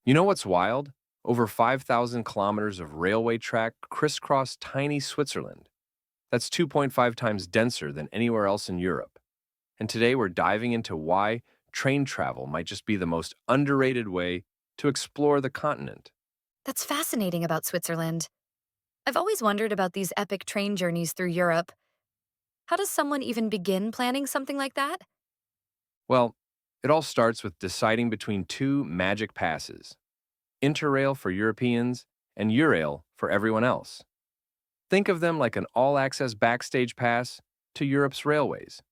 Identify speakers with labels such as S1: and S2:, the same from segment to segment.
S1: You know what's wild? Over 5,000 kilometers of railway track crisscross tiny Switzerland. That's 2.5 times denser than anywhere else in Europe. And today we're diving into why train travel might just be the most underrated way to explore the continent.
S2: That's fascinating about Switzerland. I've always wondered about these epic train journeys through Europe. How does someone even begin planning something like that?
S1: Well, it all starts with deciding between two magic passes: Interrail for Europeans and Eurail for everyone else. Think of them like an all access backstage pass to Europe's railways.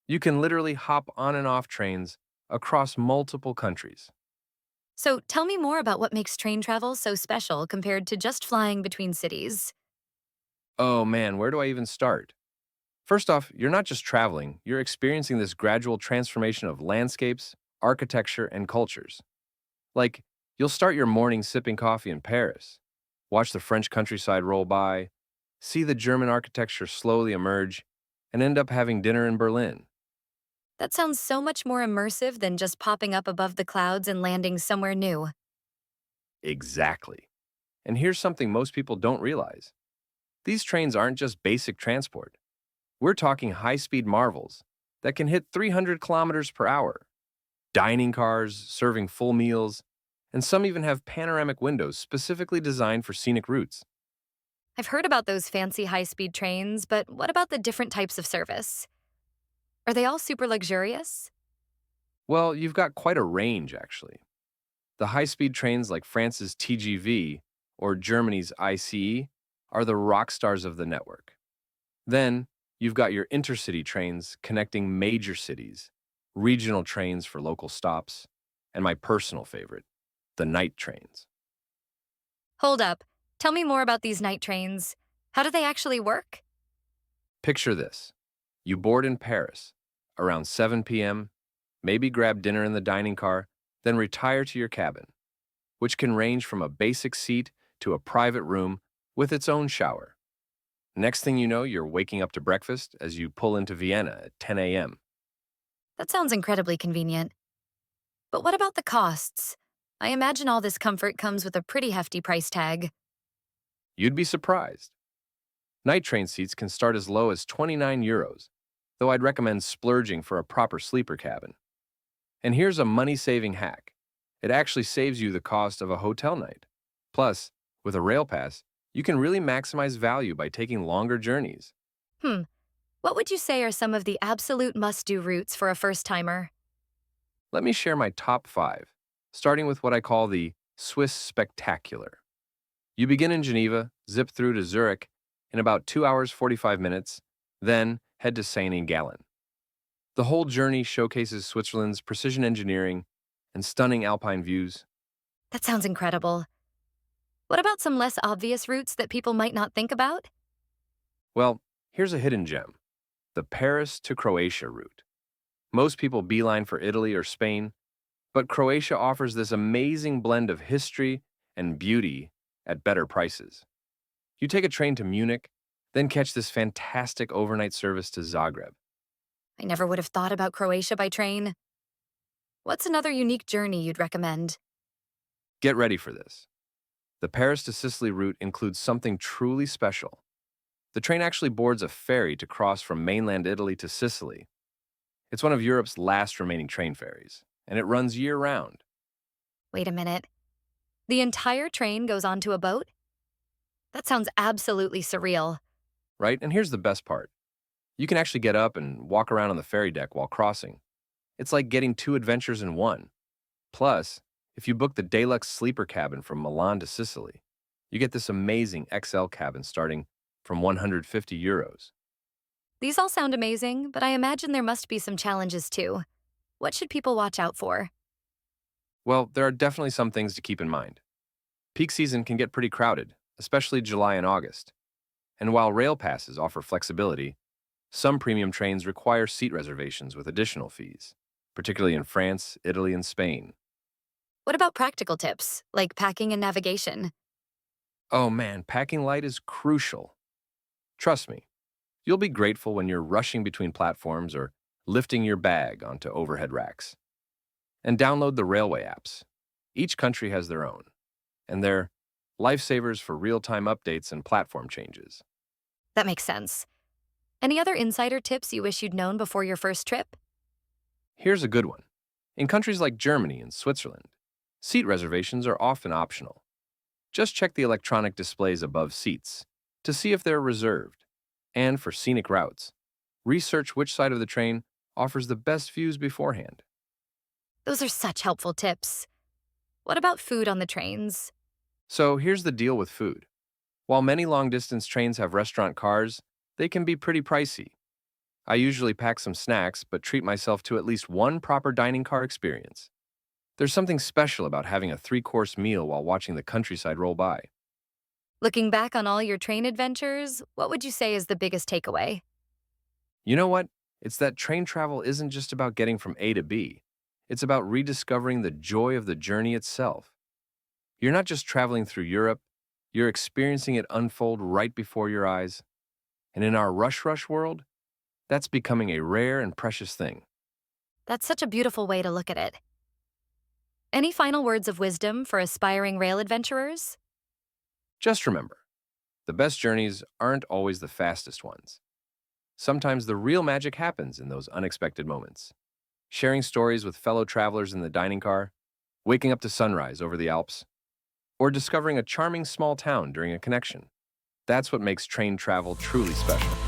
S1: You can literally hop on and off trains across multiple countries.
S2: So tell me more about what makes train travel so special compared to just flying between cities.
S1: Oh man, where do I even start? First off, you're not just traveling, you're experiencing this gradual transformation of landscapes, architecture, and cultures. Like, you'll start your morning sipping coffee in Paris, watch the French countryside roll by, see the German architecture slowly emerge, and end up having dinner in Berlin.
S2: That sounds so much more immersive than just popping up above the clouds and landing somewhere new.
S1: Exactly. And here's something most people don't realize: these trains aren't just basic transport. We're talking high speed marvels that can hit 300 kilometers per hour, dining cars serving full meals, and some even have panoramic windows specifically designed for scenic routes.
S2: I've heard about those fancy high speed trains, but what about the different types of service? Are they all super luxurious?
S1: Well, you've got quite a range, actually. The high speed trains like France's TGV or Germany's ICE are the rock stars of the network. Then, you've got your intercity trains connecting major cities, regional trains for local stops, and my personal favorite, the night trains.
S2: Hold up. Tell me more about these night trains. How do they actually work?
S1: Picture this: you board in Paris around 7 p.m., maybe grab dinner in the dining car, then retire to your cabin, which can range from a basic seat to a private room with its own shower. Next thing you know, you're waking up to breakfast as you pull into Vienna at 10 a.m.
S2: That sounds incredibly convenient. But what about the costs? I imagine all this comfort comes with a pretty hefty price tag.
S1: You'd be surprised. Night train seats can start as low as 29 euros, though I'd recommend splurging for a proper sleeper cabin. And here's a money-saving hack: it actually saves you the cost of a hotel night. Plus, with a rail pass, you can really maximize value by taking longer journeys.
S2: Hmm, what would you say are some of the absolute must do routes for a first timer?
S1: Let me share my top 5, starting with what I call the Swiss Spectacular. You begin in Geneva, zip through to Zurich in about 2 hours 45 minutes, then head to St. Gallen. The whole journey showcases Switzerland's precision engineering and stunning alpine views.
S2: That sounds incredible. What about some less obvious routes that people might not think about?
S1: Well, here's a hidden gem: the Paris to Croatia route. Most people beeline for Italy or Spain, but Croatia offers this amazing blend of history and beauty at better prices. You take a train to Munich, then catch this fantastic overnight service to Zagreb.
S2: I never would have thought about Croatia by train. What's another unique journey you'd recommend?
S1: Get ready for this: the Paris to Sicily route includes something truly special. The train actually boards a ferry to cross from mainland Italy to Sicily. It's one of Europe's last remaining train ferries, and it runs year round.
S2: Wait a minute. The entire train goes onto a boat? That sounds absolutely surreal.
S1: Right? And here's the best part: you can actually get up and walk around on the ferry deck while crossing. It's like getting two adventures in one. Plus, if you book the deluxe sleeper cabin from Milan to Sicily, you get this amazing XL cabin starting from 150 euros.
S2: These all sound amazing, but I imagine there must be some challenges too. What should people watch out for?
S1: Well, there are definitely some things to keep in mind. Peak season can get pretty crowded, especially July and August. And while rail passes offer flexibility, some premium trains require seat reservations with additional fees, particularly in France, Italy, and Spain.
S2: What about practical tips, like packing and navigation?
S1: Oh man, packing light is crucial. Trust me, you'll be grateful when you're rushing between platforms or lifting your bag onto overhead racks. And download the railway apps. Each country has their own, and they're lifesavers for real-time updates and platform changes.
S2: That makes sense. Any other insider tips you wish you'd known before your first trip?
S1: Here's a good one. In countries like Germany and Switzerland, seat reservations are often optional. Just check the electronic displays above seats to see if they're reserved. And for scenic routes, research which side of the train offers the best views beforehand.
S2: Those are such helpful tips. What about food on the trains?
S1: So here's the deal with food. While many long-distance trains have restaurant cars, they can be pretty pricey. I usually pack some snacks, but treat myself to at least one proper dining car experience. There's something special about having a three-course meal while watching the countryside roll by.
S2: Looking back on all your train adventures, what would you say is the biggest takeaway?
S1: You know what? It's that train travel isn't just about getting from A to B. It's about rediscovering the joy of the journey itself. You're not just traveling through Europe, you're experiencing it unfold right before your eyes. And in our rush world, that's becoming a rare and precious thing.
S2: That's such a beautiful way to look at it. Any final words of wisdom for aspiring rail adventurers?
S1: Just remember, the best journeys aren't always the fastest ones. Sometimes the real magic happens in those unexpected moments. Sharing stories with fellow travelers in the dining car, waking up to sunrise over the Alps, or discovering a charming small town during a connection. That's what makes train travel truly special.